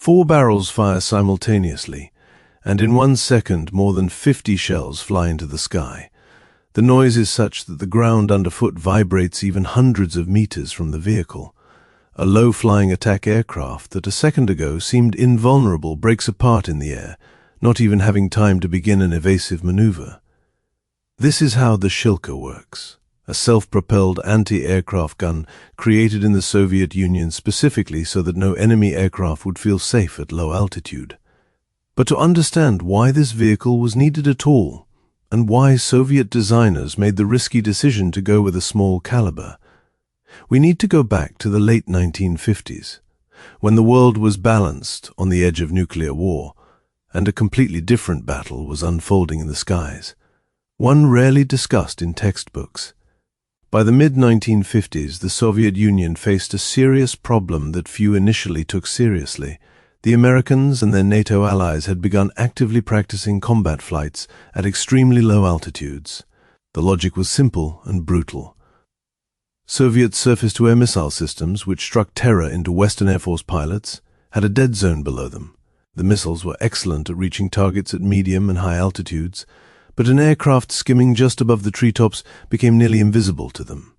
4 barrels fire simultaneously, and in 1 second more than 50 shells fly into the sky. The noise is such that the ground underfoot vibrates even hundreds of meters from the vehicle. A low-flying attack aircraft that a second ago seemed invulnerable breaks apart in the air, not even having time to begin an evasive maneuver. This is how the Shilka works, a self-propelled anti-aircraft gun created in the Soviet Union specifically so that no enemy aircraft would feel safe at low altitude. But to understand why this vehicle was needed at all, and why Soviet designers made the risky decision to go with a small caliber, we need to go back to the late 1950s, when the world was balanced on the edge of nuclear war, and a completely different battle was unfolding in the skies, one rarely discussed in textbooks. By the mid-1950s, the Soviet Union faced a serious problem that few initially took seriously. The Americans and their NATO allies had begun actively practicing combat flights at extremely low altitudes. The logic was simple and brutal. Soviet surface-to-air missile systems, which struck terror into Western Air Force pilots, had a dead zone below them. The missiles were excellent at reaching targets at medium and high altitudes, but an aircraft skimming just above the treetops became nearly invisible to them.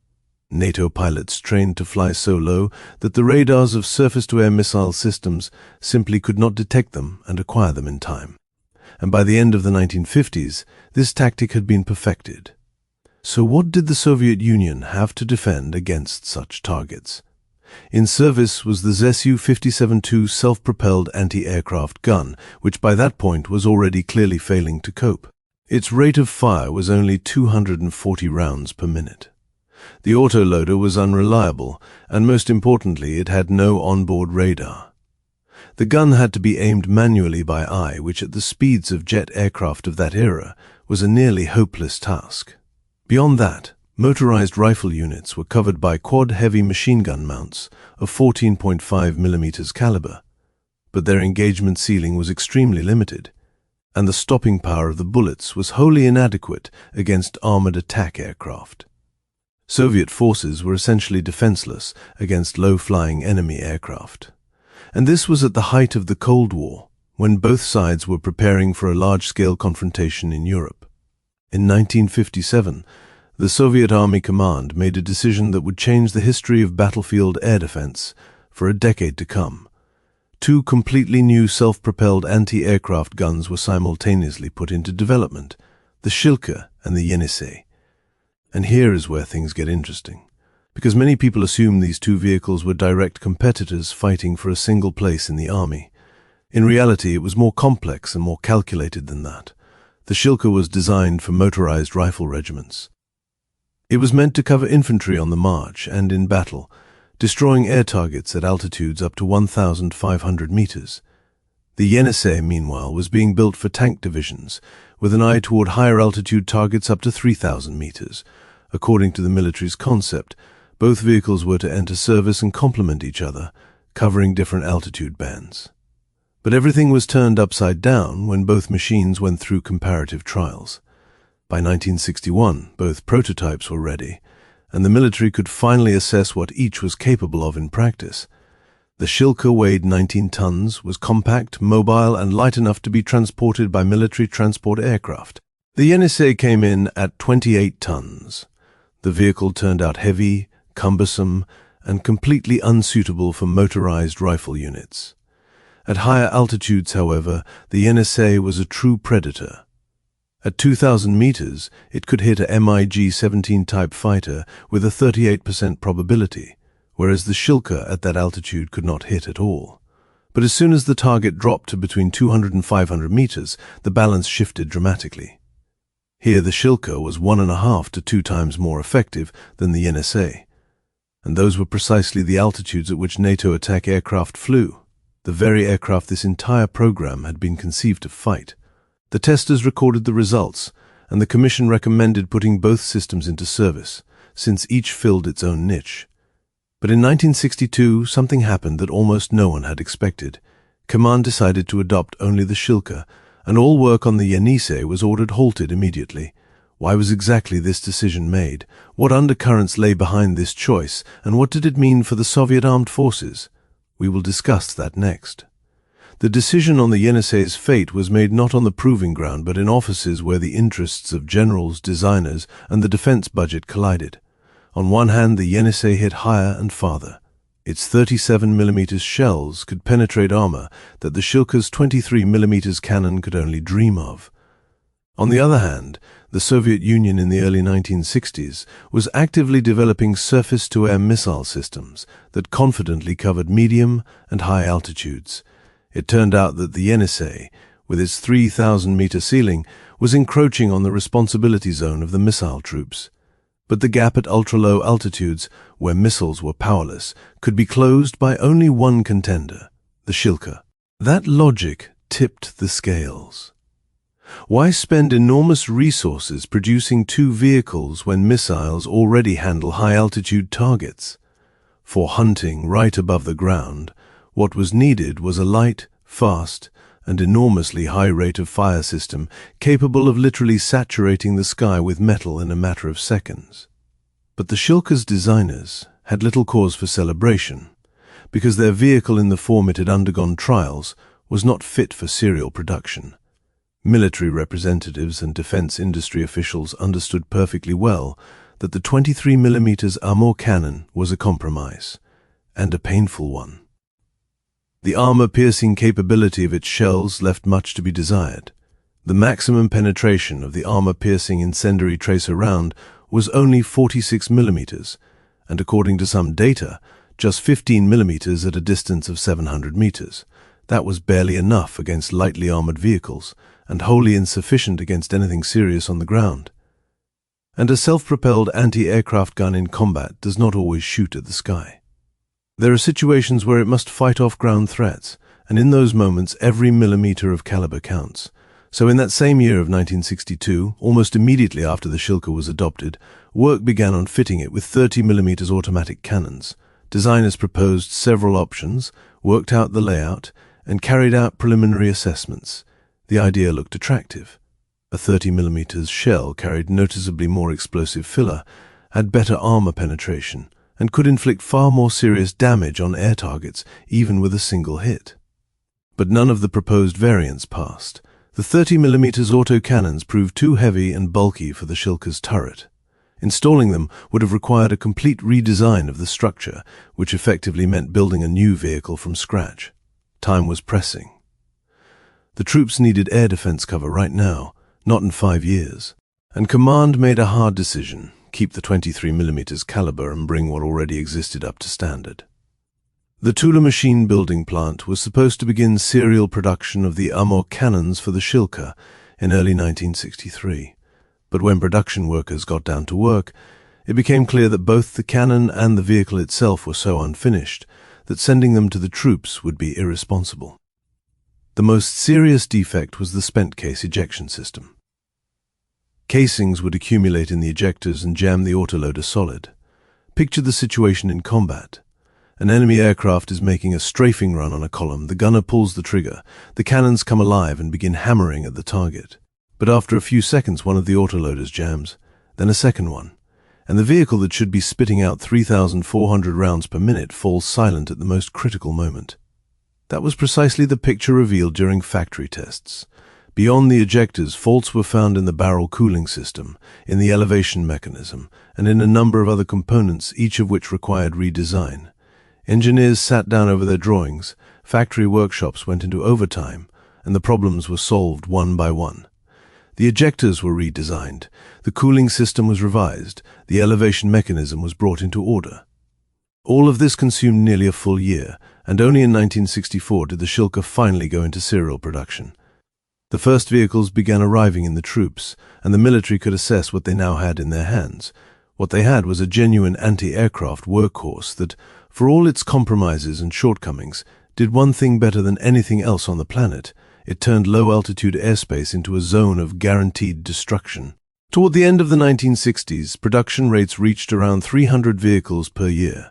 NATO pilots trained to fly so low that the radars of surface-to-air missile systems simply could not detect them and acquire them in time. And by the end of the 1950s, this tactic had been perfected. So what did the Soviet Union have to defend against such targets? In service was the Zsu-57-2 self-propelled anti-aircraft gun, which by that point was already clearly failing to cope. Its rate of fire was only 240 rounds per minute. The autoloader was unreliable, and most importantly, it had no onboard radar. The gun had to be aimed manually by eye, which at the speeds of jet aircraft of that era was a nearly hopeless task. Beyond that, motorized rifle units were covered by quad-heavy machine gun mounts of 14.5 mm caliber, but their engagement ceiling was extremely limited, and the stopping power of the bullets was wholly inadequate against armored attack aircraft. Soviet forces were essentially defenseless against low-flying enemy aircraft. And this was at the height of the Cold War, when both sides were preparing for a large-scale confrontation in Europe. In 1957, the Soviet Army Command made a decision that would change the history of battlefield air defense for a decade to come. 2 completely new self-propelled anti-aircraft guns were simultaneously put into development, the Shilka and the Yenisei. And here is where things get interesting, because many people assume these 2 vehicles were direct competitors fighting for a single place in the army. In reality, it was more complex and more calculated than that. The Shilka was designed for motorized rifle regiments. It was meant to cover infantry on the march and in battle, destroying air targets at altitudes up to 1,500 meters. The Yenisei, meanwhile, was being built for tank divisions, with an eye toward higher altitude targets up to 3,000 meters. According to the military's concept, both vehicles were to enter service and complement each other, covering different altitude bands. But everything was turned upside down when both machines went through comparative trials. By 1961, both prototypes were ready, and the military could finally assess what each was capable of in practice. The Shilka weighed 19 tons, was compact, mobile, and light enough to be transported by military transport aircraft. The Yenisei came in at 28 tons. The vehicle turned out heavy, cumbersome, and completely unsuitable for motorized rifle units. At higher altitudes, however, the Yenisei was a true predator. At 2,000 meters, it could hit a MiG-17 type fighter with a 38% probability, whereas the Shilka at that altitude could not hit at all. But as soon as the target dropped to between 200 and 500 meters, the balance shifted dramatically. Here the Shilka was 1.5 to 2 times more effective than the Yenisei, and those were precisely the altitudes at which NATO attack aircraft flew, the very aircraft this entire program had been conceived to fight. The testers recorded the results, and the Commission recommended putting both systems into service, since each filled its own niche. But in 1962, something happened that almost no one had expected. Command decided to adopt only the Shilka, and all work on the Yenisei was ordered halted immediately. Why was exactly this decision made? What undercurrents lay behind this choice, and what did it mean for the Soviet armed forces? We will discuss that next. The decision on the Yenisei's fate was made not on the proving ground but in offices where the interests of generals, designers, and the defense budget collided. On one hand, the Yenisei hit higher and farther. Its 37mm shells could penetrate armor that the Shilka's 23mm cannon could only dream of. On the other hand, the Soviet Union in the early 1960s was actively developing surface-to-air missile systems that confidently covered medium and high altitudes. It turned out that the Yenisei, with its 3,000-meter ceiling, was encroaching on the responsibility zone of the missile troops. But the gap at ultra-low altitudes, where missiles were powerless, could be closed by only one contender, the Shilka. That logic tipped the scales. Why spend enormous resources producing two vehicles when missiles already handle high-altitude targets? For hunting right above the ground, what was needed was a light, fast, and enormously high rate of fire system capable of literally saturating the sky with metal in a matter of seconds. But the Shilka's designers had little cause for celebration, because their vehicle in the form it had undergone trials was not fit for serial production. Military representatives and defense industry officials understood perfectly well that the 23mm armor cannon was a compromise, and a painful one. The armor-piercing capability of its shells left much to be desired. The maximum penetration of the armor-piercing incendiary tracer round was only 46mm, and according to some data, just 15mm at a distance of 700 meters. That was barely enough against lightly armored vehicles, and wholly insufficient against anything serious on the ground. And a self-propelled anti-aircraft gun in combat does not always shoot at the sky. There are situations where it must fight off ground threats, and in those moments every millimeter of caliber counts. So in that same year of 1962, almost immediately after the Shilka was adopted, work began on fitting it with 30mm automatic cannons. Designers proposed several options, worked out the layout, and carried out preliminary assessments. The idea looked attractive. A 30mm shell carried noticeably more explosive filler, had better armor penetration, and could inflict far more serious damage on air targets, even with a single hit. But none of the proposed variants passed. The 30mm autocannons proved too heavy and bulky for the Shilka's turret. Installing them would have required a complete redesign of the structure, which effectively meant building a new vehicle from scratch. Time was pressing. The troops needed air defense cover right now, not in 5 years. And Command made a hard decision: keep the 23mm caliber and bring what already existed up to standard. The Tula machine building plant was supposed to begin serial production of the armor cannons for the Shilka in early 1963. But when production workers got down to work, it became clear that both the cannon and the vehicle itself were so unfinished that sending them to the troops would be irresponsible. The most serious defect was the spent case ejection system. Casings would accumulate in the ejectors and jam the autoloader solid. Picture the situation in combat. An enemy aircraft is making a strafing run on a column, the gunner pulls the trigger, the cannons come alive and begin hammering at the target. But after a few seconds one of the autoloaders jams, then a second one, and the vehicle that should be spitting out 3,400 rounds per minute falls silent at the most critical moment. That was precisely the picture revealed during factory tests. Beyond the ejectors, faults were found in the barrel cooling system, in the elevation mechanism, and in a number of other components, each of which required redesign. Engineers sat down over their drawings, factory workshops went into overtime, and the problems were solved one by one. The ejectors were redesigned, the cooling system was revised, the elevation mechanism was brought into order. All of this consumed nearly a full year, and only in 1964 did the Shilka finally go into serial production. The first vehicles began arriving in the troops, and the military could assess what they now had in their hands. What they had was a genuine anti-aircraft workhorse that, for all its compromises and shortcomings, did one thing better than anything else on the planet. It turned low-altitude airspace into a zone of guaranteed destruction. Toward the end of the 1960s, production rates reached around 300 vehicles per year,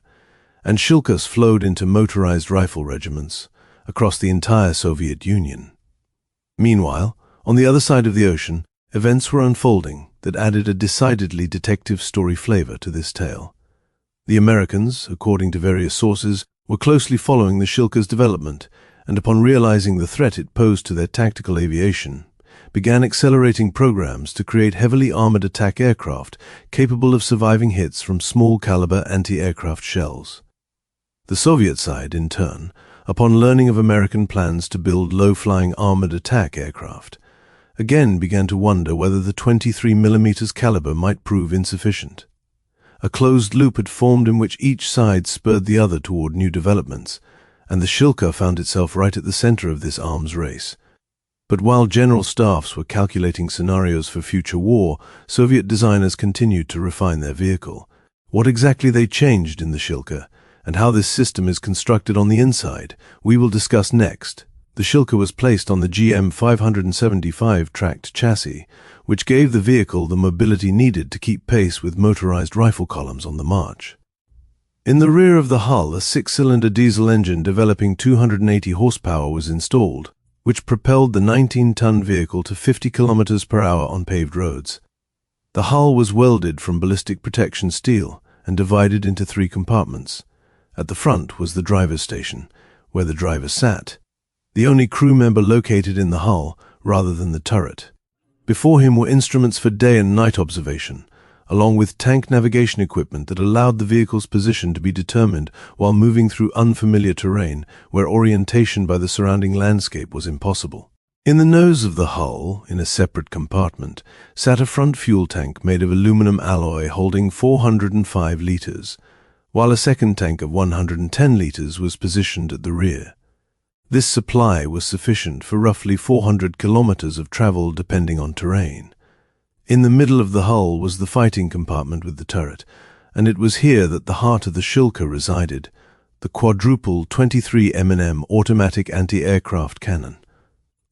and Shilkas flowed into motorized rifle regiments across the entire Soviet Union. Meanwhile, on the other side of the ocean, events were unfolding that added a decidedly detective story flavor to this tale. The Americans, according to various sources, were closely following the Shilka's development, and upon realizing the threat it posed to their tactical aviation, began accelerating programs to create heavily armored attack aircraft capable of surviving hits from small-caliber anti-aircraft shells. The Soviet side, in turn, upon learning of American plans to build low-flying armored attack aircraft, again began to wonder whether the 23mm caliber might prove insufficient. A closed loop had formed in which each side spurred the other toward new developments, and the Shilka found itself right at the center of this arms race. But while general staffs were calculating scenarios for future war, Soviet designers continued to refine their vehicle. What exactly they changed in the Shilka, and how this system is constructed on the inside, we will discuss next. The Shilka was placed on the GM 575 tracked chassis, which gave the vehicle the mobility needed to keep pace with motorized rifle columns on the march. In the rear of the hull, a 6-cylinder diesel engine developing 280 horsepower was installed, which propelled the 19-ton vehicle to 50 km per hour on paved roads. The hull was welded from ballistic protection steel and divided into 3 compartments. At the front was the driver's station, where the driver sat, the only crew member located in the hull rather than the turret. Before him were instruments for day and night observation, along with tank navigation equipment that allowed the vehicle's position to be determined while moving through unfamiliar terrain where orientation by the surrounding landscape was impossible. In the nose of the hull, in a separate compartment, sat a front fuel tank made of aluminum alloy holding 405 liters, while a second tank of 110 liters was positioned at the rear. This supply was sufficient for roughly 400 kilometers of travel depending on terrain. In the middle of the hull was the fighting compartment with the turret, and it was here that the heart of the Shilka resided, the quadruple 23 mm automatic anti-aircraft cannon.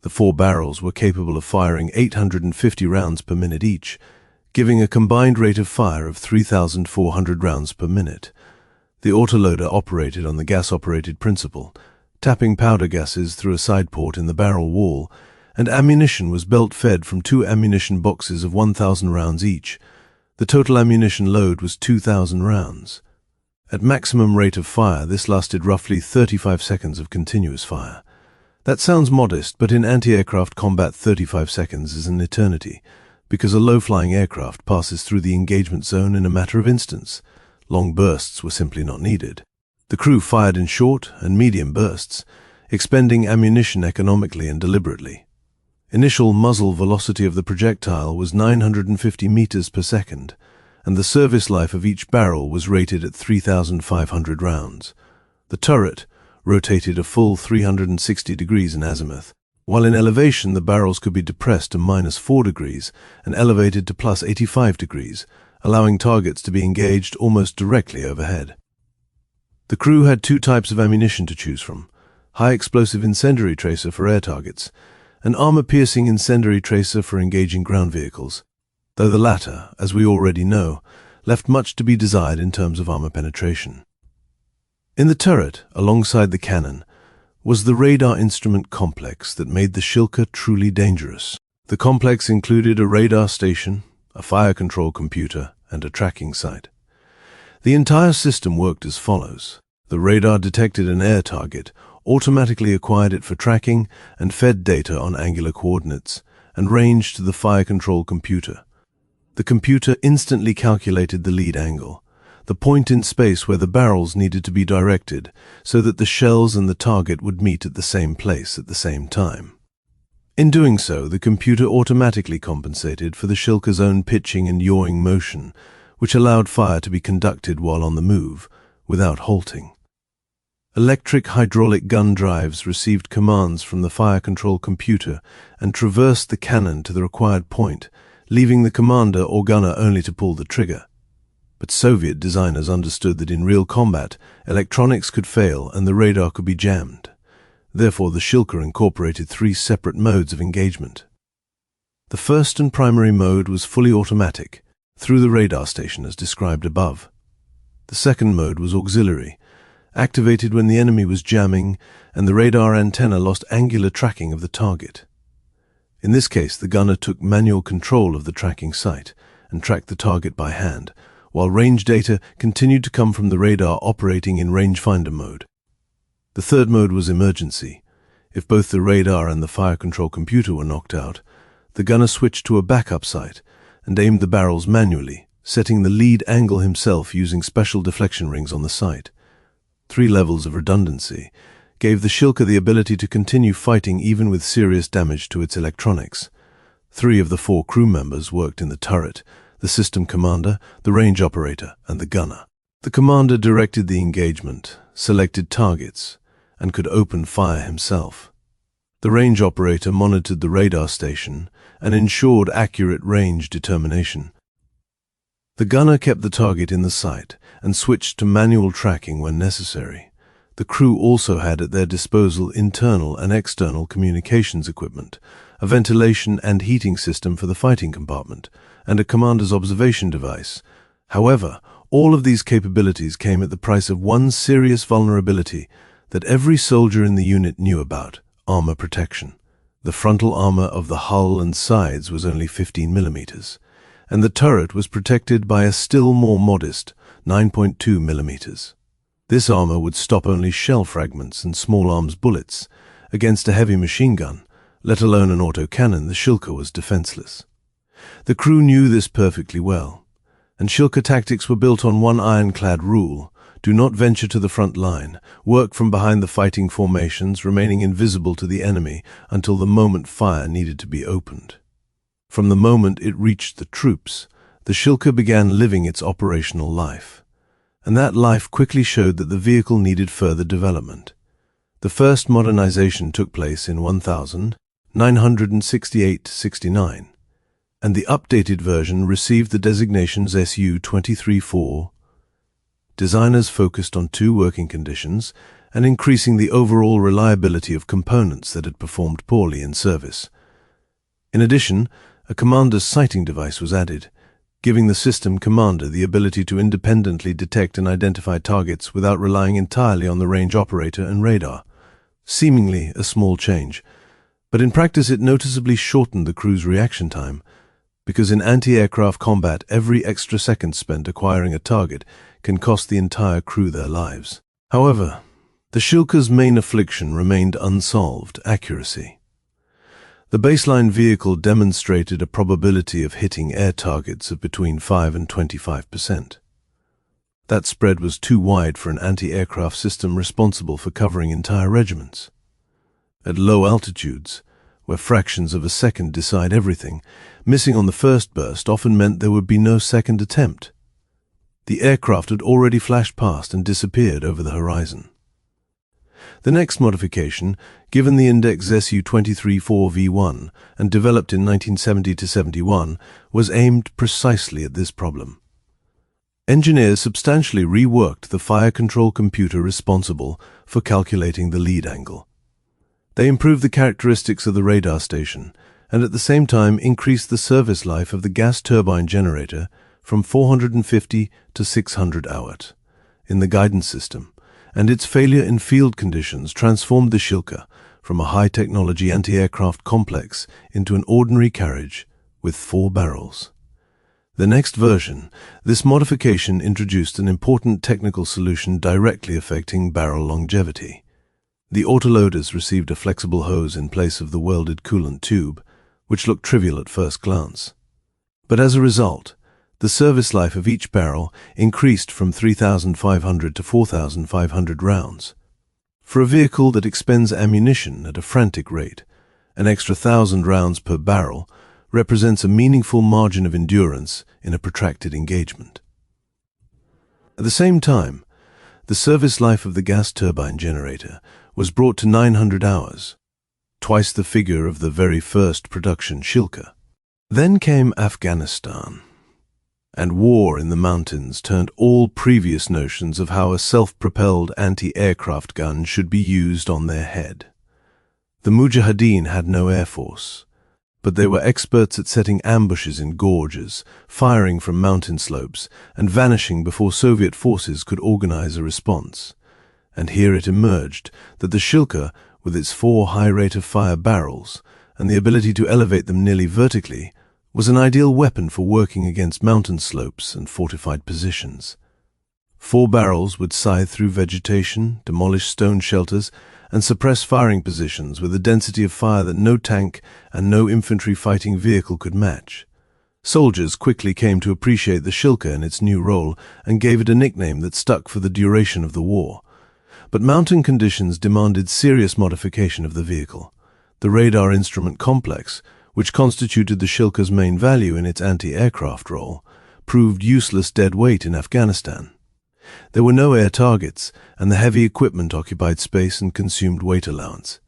The 4 barrels were capable of firing 850 rounds per minute each, giving a combined rate of fire of 3,400 rounds per minute. The autoloader operated on the gas-operated principle, tapping powder gases through a side port in the barrel wall, and ammunition was belt-fed from 2 ammunition boxes of 1,000 rounds each. The total ammunition load was 2,000 rounds. At maximum rate of fire, this lasted roughly 35 seconds of continuous fire. That sounds modest, but in anti-aircraft combat 35 seconds is an eternity, because a low-flying aircraft passes through the engagement zone in a matter of instants. Long bursts were simply not needed. The crew fired in short and medium bursts, expending ammunition economically and deliberately. Initial muzzle velocity of the projectile was 950 meters per second, and the service life of each barrel was rated at 3,500 rounds. The turret rotated a full 360 degrees in azimuth, while in elevation the barrels could be depressed to -4 degrees and elevated to +85 degrees, allowing targets to be engaged almost directly overhead. The crew had 2 types of ammunition to choose from: high-explosive incendiary tracer for air targets, and armor-piercing incendiary tracer for engaging ground vehicles, though the latter, as we already know, left much to be desired in terms of armor penetration. In the turret, alongside the cannon, was the radar instrument complex that made the Shilka truly dangerous. The complex included a radar station, a fire control computer, and a tracking site. The entire system worked as follows. The radar detected an air target, automatically acquired it for tracking, and fed data on angular coordinates, and ranged to the fire control computer. The computer instantly calculated the lead angle, the point in space where the barrels needed to be directed, so that the shells and the target would meet at the same place at the same time. In doing so, the computer automatically compensated for the Shilka's own pitching and yawing motion, which allowed fire to be conducted while on the move, without halting. Electric hydraulic gun drives received commands from the fire control computer and traversed the cannon to the required point, leaving the commander or gunner only to pull the trigger. But Soviet designers understood that in real combat, electronics could fail and the radar could be jammed. Therefore, the Shilka incorporated 3 separate modes of engagement. The first and primary mode was fully automatic, through the radar station as described above. The second mode was auxiliary, activated when the enemy was jamming and the radar antenna lost angular tracking of the target. In this case, the gunner took manual control of the tracking site and tracked the target by hand, while range data continued to come from the radar operating in rangefinder mode. The third mode was emergency, If both the radar and the fire control computer were knocked out, the gunner switched to a backup sight and aimed the barrels manually, setting the lead angle himself using special deflection rings on the sight. 3 levels of redundancy gave the Shilka the ability to continue fighting even with serious damage to its electronics. 3 of the 4 crew members worked in the turret: the system commander, the range operator, and the gunner. The commander directed the engagement, selected targets, and could open fire himself. The range operator monitored the radar station and ensured accurate range determination. The gunner kept the target in the sight and switched to manual tracking when necessary. The crew also had at their disposal internal and external communications equipment, a ventilation and heating system for the fighting compartment, and a commander's observation device. However, all of these capabilities came at the price of one serious vulnerability that every soldier in the unit knew about: armor protection. The frontal armor of the hull and sides was only 15 millimeters, and the turret was protected by a still more modest 9.2 millimeters. This armor would stop only shell fragments and small arms bullets. Against a heavy machine gun, let alone an autocannon, the Shilka was defenseless. The crew knew this perfectly well, and Shilka tactics were built on one ironclad rule: do not venture to the front line, work from behind the fighting formations, remaining invisible to the enemy until the moment fire needed to be opened. From the moment it reached the troops, the Shilka began living its operational life, and that life quickly showed that the vehicle needed further development. The first modernization took place in 1968-69, and the updated version received the designations SU-23-4. Designers focused on 2 working conditions and increasing the overall reliability of components that had performed poorly in service. In addition, a commander's sighting device was added, giving the system commander the ability to independently detect and identify targets without relying entirely on the range operator and radar. Seemingly a small change, but in practice it noticeably shortened the crew's reaction time, because in anti-aircraft combat every extra second spent acquiring a target can cost the entire crew their lives. However, the Shilka's main affliction remained unsolved: accuracy. The baseline vehicle demonstrated a probability of hitting air targets of between 5 and 25%. That spread was too wide for an anti-aircraft system responsible for covering entire regiments. At low altitudes, where fractions of a second decide everything, missing on the first burst often meant there would be no second attempt. The aircraft had already flashed past and disappeared over the horizon. The next modification, given the index SU-23-4V1 and developed in 1970-71, was aimed precisely at this problem. Engineers substantially reworked the fire control computer responsible for calculating the lead angle. They improved the characteristics of the radar station and at the same time increased the service life of the gas turbine generator from 450 to 600 hours in the guidance system, and its failure in field conditions transformed the Shilka from a high-technology anti-aircraft complex into an ordinary carriage with 4 barrels. The next version, this modification introduced an important technical solution directly affecting barrel longevity. The autoloaders received a flexible hose in place of the welded coolant tube, which looked trivial at first glance. But as a result, the service life of each barrel increased from 3,500 to 4,500 rounds. For a vehicle that expends ammunition at a frantic rate, an extra 1,000 rounds per barrel represents a meaningful margin of endurance in a protracted engagement. At the same time, the service life of the gas turbine generator was brought to 900 hours, twice the figure of the very first production Shilka. Then came Afghanistan, and war in the mountains turned all previous notions of how a self-propelled anti-aircraft gun should be used on their head. The Mujahideen had no air force, but they were experts at setting ambushes in gorges, firing from mountain slopes, and vanishing before Soviet forces could organize a response. And here it emerged that the Shilka, with its 4 high rate of fire barrels and the ability to elevate them nearly vertically, was an ideal weapon for working against mountain slopes and fortified positions. 4 barrels would scythe through vegetation, demolish stone shelters, and suppress firing positions with a density of fire that no tank and no infantry fighting vehicle could match. Soldiers quickly came to appreciate the Shilka in its new role and gave it a nickname that stuck for the duration of the war. But mountain conditions demanded serious modification of the vehicle. The radar instrument complex, which constituted the Shilka's main value in its anti-aircraft role, proved useless dead weight in Afghanistan. There were no air targets, and the heavy equipment occupied space and consumed weight allowance.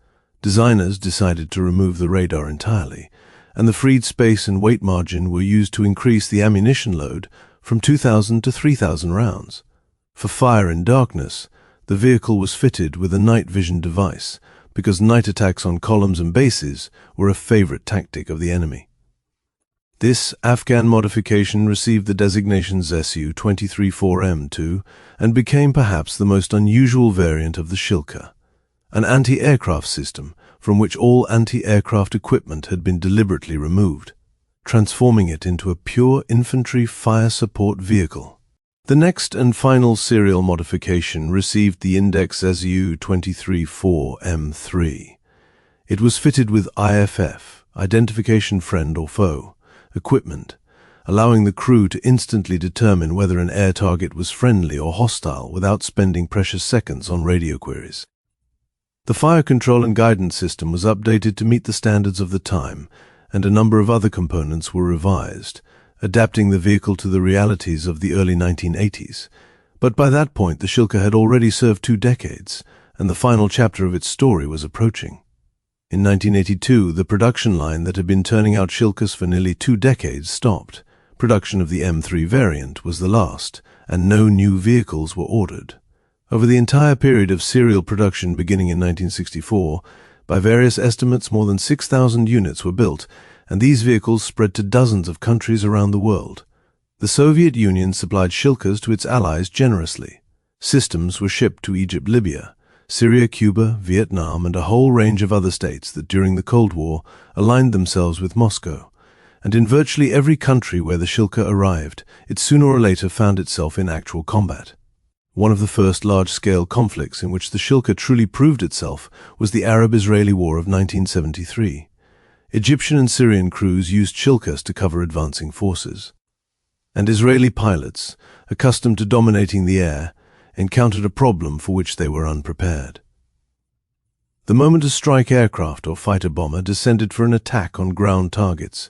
Designers decided to remove the radar entirely, and the freed space and weight margin were used to increase the ammunition load from 2,000 to 3,000 rounds. For fire in darkness, the vehicle was fitted with a night vision device, because night attacks on columns and bases were a favorite tactic of the enemy. This Afghan modification received the designation Su-23-4M2 and became perhaps the most unusual variant of the Shilka, an anti-aircraft system from which all anti-aircraft equipment had been deliberately removed, transforming it into a pure infantry fire support vehicle. The next and final serial modification received the index Su-23-4M3. It was fitted with IFF, Identification Friend or Foe, equipment, allowing the crew to instantly determine whether an air target was friendly or hostile without spending precious seconds on radio queries. The fire control and guidance system was updated to meet the standards of the time, and a number of other components were revised, adapting the vehicle to the realities of the early 1980s. But by that point, the Shilka had already served 2 decades, and the final chapter of its story was approaching. In 1982, the production line that had been turning out Shilkas for nearly 2 decades stopped. Production of the M3 variant was the last, and no new vehicles were ordered. Over the entire period of serial production beginning in 1964, by various estimates more than 6,000 units were built, and these vehicles spread to dozens of countries around the world. The Soviet Union supplied Shilkas to its allies generously. Systems were shipped to Egypt, Libya, Syria, Cuba, Vietnam, and a whole range of other states that during the Cold War aligned themselves with Moscow. And in virtually every country where the Shilka arrived, it sooner or later found itself in actual combat. One of the first large-scale conflicts in which the Shilka truly proved itself was the Arab-Israeli War of 1973. Egyptian and Syrian crews used Shilkas to cover advancing forces. And Israeli pilots, accustomed to dominating the air, encountered a problem for which they were unprepared. The moment a strike aircraft or fighter bomber descended for an attack on ground targets,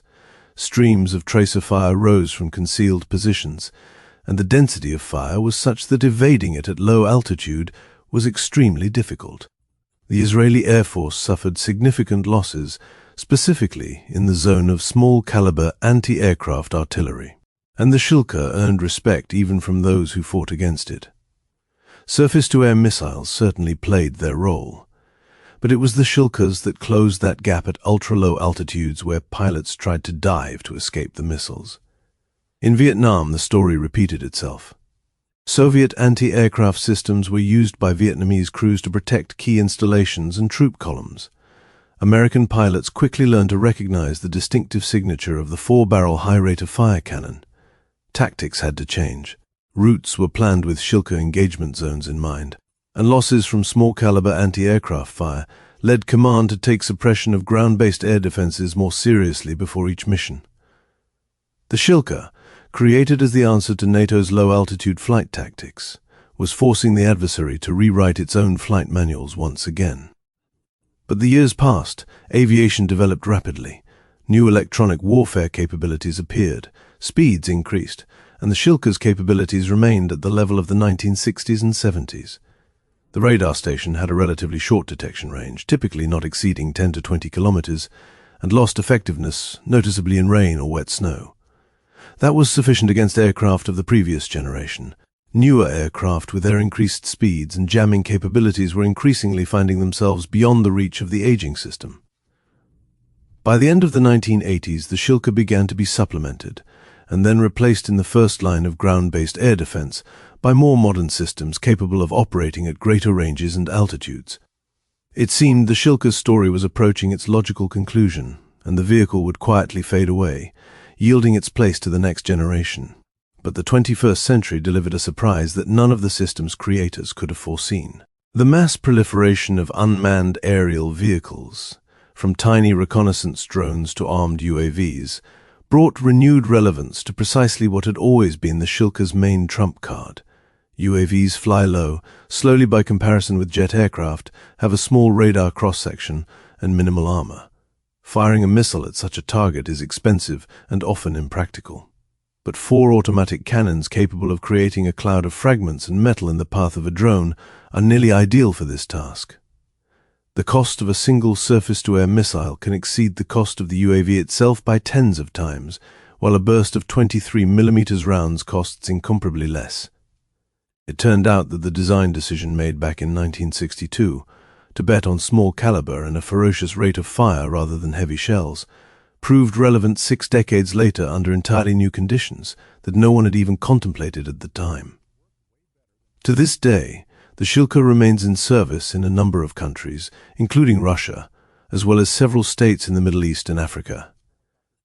streams of tracer fire rose from concealed positions, and the density of fire was such that evading it at low altitude was extremely difficult. The Israeli Air Force suffered significant losses, specifically in the zone of small-caliber anti-aircraft artillery, and the Shilka earned respect even from those who fought against it. Surface-to-air missiles certainly played their role, but it was the Shilkas that closed that gap at ultra-low altitudes where pilots tried to dive to escape the missiles. In Vietnam, the story repeated itself. Soviet anti-aircraft systems were used by Vietnamese crews to protect key installations and troop columns. American pilots quickly learned to recognize the distinctive signature of the 4-barrel high-rate-of-fire cannon. Tactics had to change. Routes were planned with Shilka engagement zones in mind, and losses from small-caliber anti-aircraft fire led command to take suppression of ground-based air defenses more seriously before each mission. The Shilka, created as the answer to NATO's low-altitude flight tactics, was forcing the adversary to rewrite its own flight manuals once again. But the years passed, aviation developed rapidly, new electronic warfare capabilities appeared, speeds increased, and the Shilka's capabilities remained at the level of the 1960s and 70s. The radar station had a relatively short detection range, typically not exceeding 10 to 20 kilometers, and lost effectiveness noticeably in rain or wet snow. That was sufficient against aircraft of the previous generation. Newer aircraft with their increased speeds and jamming capabilities were increasingly finding themselves beyond the reach of the aging system. By the end of the 1980s, the Shilka began to be supplemented, and then replaced in the first line of ground-based air defense by more modern systems capable of operating at greater ranges and altitudes. It seemed the Shilka's story was approaching its logical conclusion, and the vehicle would quietly fade away, yielding its place to the next generation. But the 21st century delivered a surprise that none of the system's creators could have foreseen. The mass proliferation of unmanned aerial vehicles, from tiny reconnaissance drones to armed UAVs, brought renewed relevance to precisely what had always been the Shilka's main trump card. UAVs fly low, slowly by comparison with jet aircraft, have a small radar cross-section, and minimal armor. Firing a missile at such a target is expensive and often impractical. But 4 automatic cannons capable of creating a cloud of fragments and metal in the path of a drone are nearly ideal for this task. The cost of a single surface-to-air missile can exceed the cost of the UAV itself by tens of times, while a burst of 23mm rounds costs incomparably less. It turned out that the design decision made back in 1962, to bet on small caliber and a ferocious rate of fire rather than heavy shells, proved relevant 6 decades later under entirely new conditions that no one had even contemplated at the time. To this day, the Shilka remains in service in a number of countries, including Russia, as well as several states in the Middle East and Africa.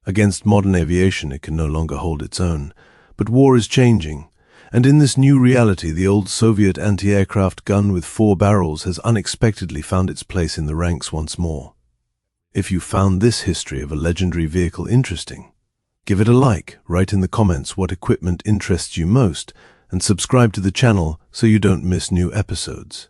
Against modern aviation, it can no longer hold its own, but war is changing, and in this new reality, the old Soviet anti-aircraft gun with 4 barrels has unexpectedly found its place in the ranks once more. If you found this history of a legendary vehicle interesting, give it a like, write in the comments what equipment interests you most, and subscribe to the channel so you don't miss new episodes.